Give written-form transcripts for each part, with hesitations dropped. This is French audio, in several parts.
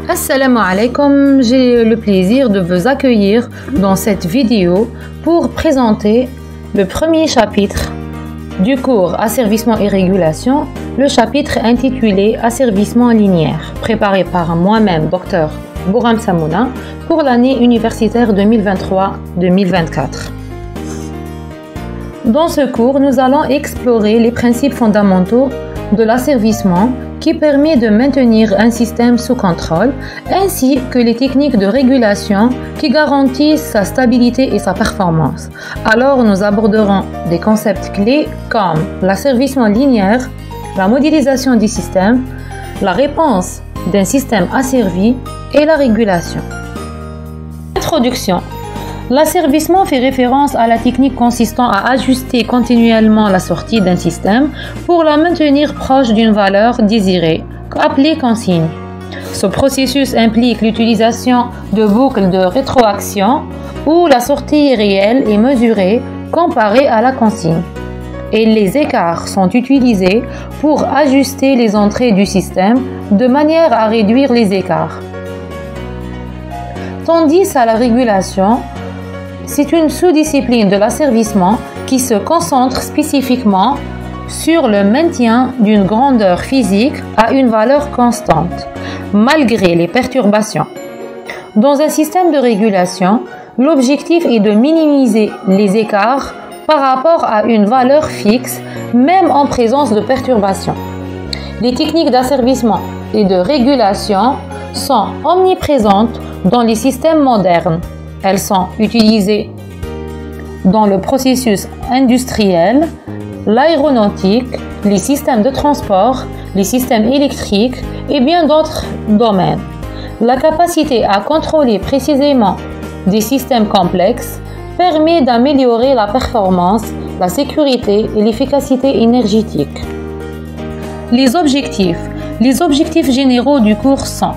Assalamu alaikum, j'ai le plaisir de vous accueillir dans cette vidéo pour présenter le premier chapitre du cours Asservissement et régulation, le chapitre intitulé Asservissement linéaire, préparé par moi-même, Dr Bouram Samouna, pour l'année universitaire 2023-2024. Dans ce cours, nous allons explorer les principes fondamentaux de l'asservissement qui permet de maintenir un système sous contrôle, ainsi que les techniques de régulation qui garantissent sa stabilité et sa performance. Alors, nous aborderons des concepts clés comme l'asservissement linéaire, la modélisation du système, la réponse d'un système asservi et la régulation. Introduction. L'asservissement fait référence à la technique consistant à ajuster continuellement la sortie d'un système pour la maintenir proche d'une valeur désirée, appelée consigne. Ce processus implique l'utilisation de boucles de rétroaction où la sortie réelle est mesurée comparée à la consigne. Et les écarts sont utilisés pour ajuster les entrées du système de manière à réduire les écarts. Tandis à la régulation, c'est une sous-discipline de l'asservissement qui se concentre spécifiquement sur le maintien d'une grandeur physique à une valeur constante, malgré les perturbations. Dans un système de régulation, l'objectif est de minimiser les écarts par rapport à une valeur fixe, même en présence de perturbations. Les techniques d'asservissement et de régulation sont omniprésentes dans les systèmes modernes. Elles sont utilisées dans le processus industriel, l'aéronautique, les systèmes de transport, les systèmes électriques et bien d'autres domaines. La capacité à contrôler précisément des systèmes complexes permet d'améliorer la performance, la sécurité et l'efficacité énergétique. Les objectifs généraux du cours sont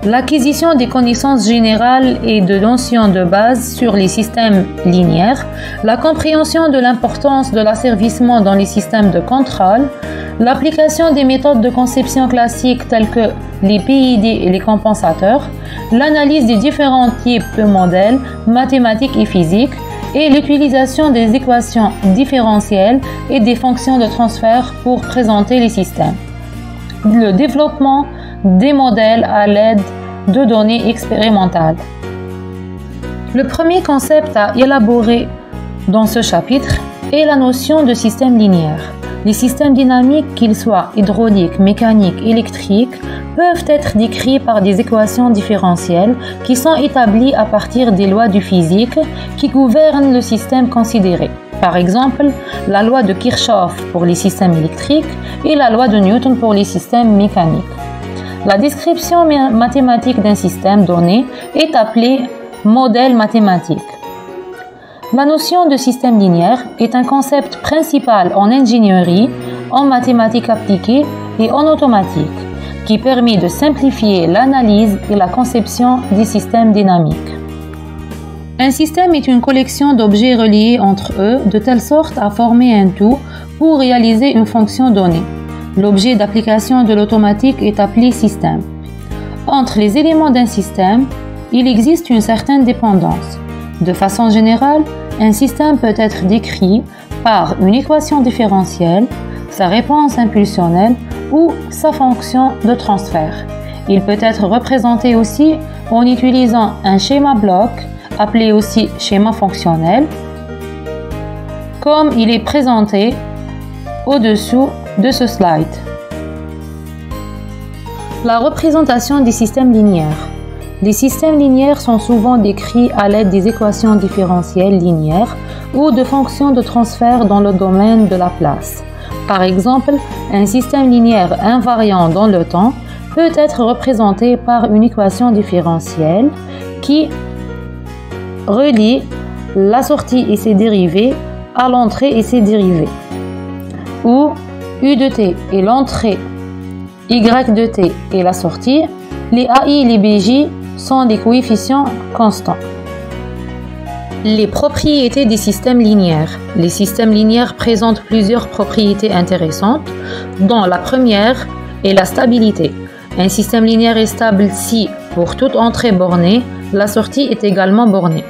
l'acquisition des connaissances générales et de notions de base sur les systèmes linéaires, la compréhension de l'importance de l'asservissement dans les systèmes de contrôle, l'application des méthodes de conception classiques telles que les PID et les compensateurs, l'analyse des différents types de modèles mathématiques et physiques, et l'utilisation des équations différentielles et des fonctions de transfert pour présenter les systèmes. Le développement des modèles à l'aide de données expérimentales. Le premier concept à élaborer dans ce chapitre est la notion de système linéaire. Les systèmes dynamiques, qu'ils soient hydrauliques, mécaniques, électriques, peuvent être décrits par des équations différentielles qui sont établies à partir des lois du physique qui gouvernent le système considéré. Par exemple, la loi de Kirchhoff pour les systèmes électriques et la loi de Newton pour les systèmes mécaniques. La description mathématique d'un système donné est appelée modèle mathématique. La notion de système linéaire est un concept principal en ingénierie, en mathématiques appliquées et en automatique, qui permet de simplifier l'analyse et la conception des systèmes dynamiques. Un système est une collection d'objets reliés entre eux de telle sorte à former un tout pour réaliser une fonction donnée. L'objet d'application de l'automatique est appelé système. Entre les éléments d'un système, il existe une certaine dépendance. De façon générale, un système peut être décrit par une équation différentielle, sa réponse impulsionnelle ou sa fonction de transfert. Il peut être représenté aussi en utilisant un schéma bloc, appelé aussi schéma fonctionnel, comme il est présenté au-dessous de ce slide. La représentation des systèmes linéaires. Les systèmes linéaires sont souvent décrits à l'aide des équations différentielles linéaires ou de fonctions de transfert dans le domaine de la place. Par exemple, un système linéaire invariant dans le temps peut être représenté par une équation différentielle qui relie la sortie et ses dérivés à l'entrée et ses dérivés, où U de t est l'entrée, Y de t est la sortie, les AI et les BJ sont des coefficients constants. Les propriétés des systèmes linéaires. Les systèmes linéaires présentent plusieurs propriétés intéressantes, dont la première est la stabilité. Un système linéaire est stable si, pour toute entrée bornée, la sortie est également bornée.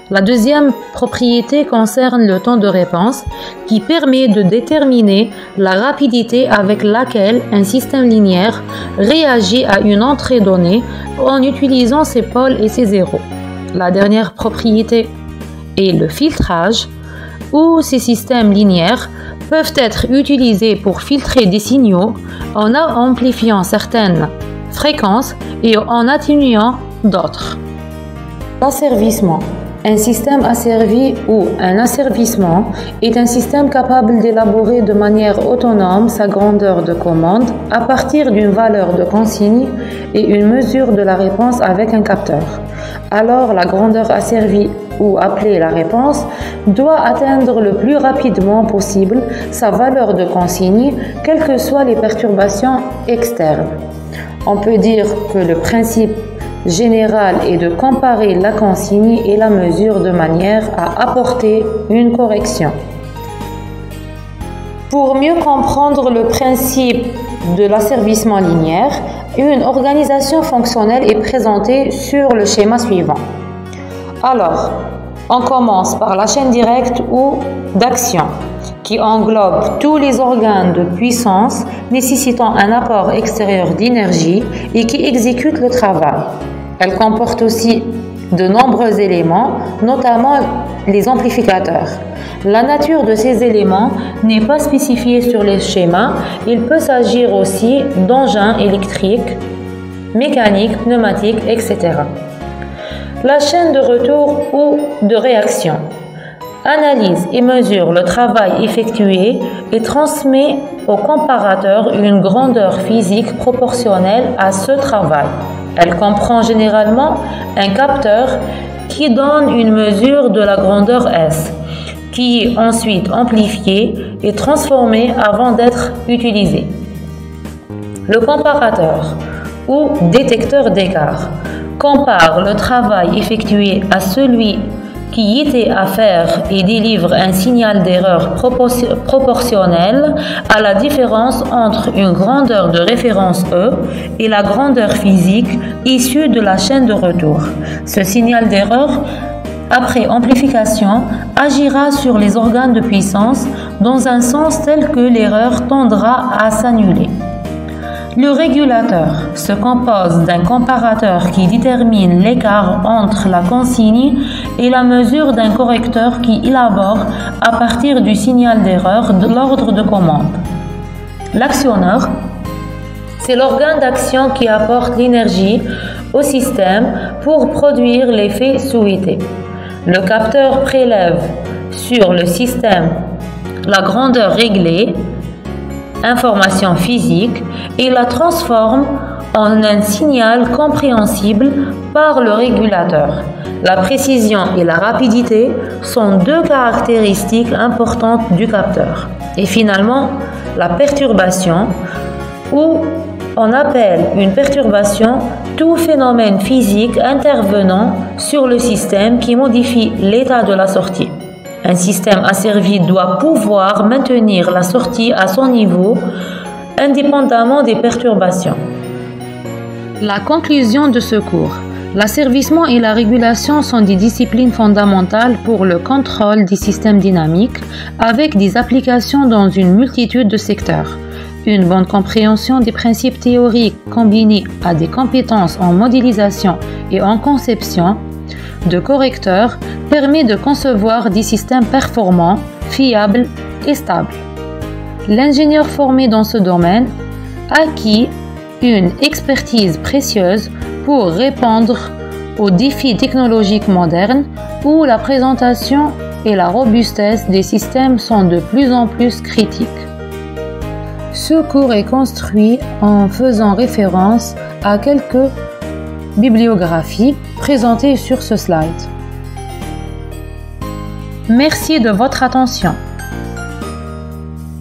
La deuxième propriété concerne le temps de réponse qui permet de déterminer la rapidité avec laquelle un système linéaire réagit à une entrée donnée en utilisant ses pôles et ses zéros. La dernière propriété est le filtrage, où ces systèmes linéaires peuvent être utilisés pour filtrer des signaux en amplifiant certaines fréquences et en atténuant d'autres. L'asservissement. Un système asservi ou un asservissement est un système capable d'élaborer de manière autonome sa grandeur de commande à partir d'une valeur de consigne et une mesure de la réponse avec un capteur. Alors, la grandeur asservie ou appelée la réponse doit atteindre le plus rapidement possible sa valeur de consigne, quelles que soient les perturbations externes. On peut dire que le principe général est de comparer la consigne et la mesure de manière à apporter une correction. Pour mieux comprendre le principe de l'asservissement linéaire, une organisation fonctionnelle est présentée sur le schéma suivant. Alors, on commence par la chaîne directe ou d'action, qui englobe tous les organes de puissance nécessitant un apport extérieur d'énergie et qui exécute le travail. Elle comporte aussi de nombreux éléments, notamment les amplificateurs. La nature de ces éléments n'est pas spécifiée sur les schémas. Il peut s'agir aussi d'engins électriques, mécaniques, pneumatiques, etc. La chaîne de retour ou de réaction analyse et mesure le travail effectué et transmet au comparateur une grandeur physique proportionnelle à ce travail. Elle comprend généralement un capteur qui donne une mesure de la grandeur S, qui est ensuite amplifiée et transformée avant d'être utilisée. Le comparateur ou détecteur d'écart compare le travail effectué à celui qui était à faire et délivre un signal d'erreur proportionnel à la différence entre une grandeur de référence E et la grandeur physique issue de la chaîne de retour. Ce signal d'erreur, après amplification, agira sur les organes de puissance dans un sens tel que l'erreur tendra à s'annuler. Le régulateur se compose d'un comparateur qui détermine l'écart entre la consigne et la mesure d'un correcteur qui élabore à partir du signal d'erreur de l'ordre de commande. L'actionneur, c'est l'organe d'action qui apporte l'énergie au système pour produire l'effet souhaité. Le capteur prélève sur le système la grandeur réglée, information physique, et la transforme en un signal compréhensible par le régulateur. La précision et la rapidité sont deux caractéristiques importantes du capteur. Et finalement, la perturbation, ou on appelle une perturbation tout phénomène physique intervenant sur le système qui modifie l'état de la sortie. Un système asservi doit pouvoir maintenir la sortie à son niveau indépendamment des perturbations. La conclusion de ce cours. L'asservissement et la régulation sont des disciplines fondamentales pour le contrôle des systèmes dynamiques avec des applications dans une multitude de secteurs. Une bonne compréhension des principes théoriques combinée à des compétences en modélisation et en conception de correcteurs permet de concevoir des systèmes performants, fiables et stables. L'ingénieur formé dans ce domaine acquit une expertise précieuse pour répondre aux défis technologiques modernes où la présentation et la robustesse des systèmes sont de plus en plus critiques. Ce cours est construit en faisant référence à quelques bibliographies présentées sur ce slide. Merci de votre attention.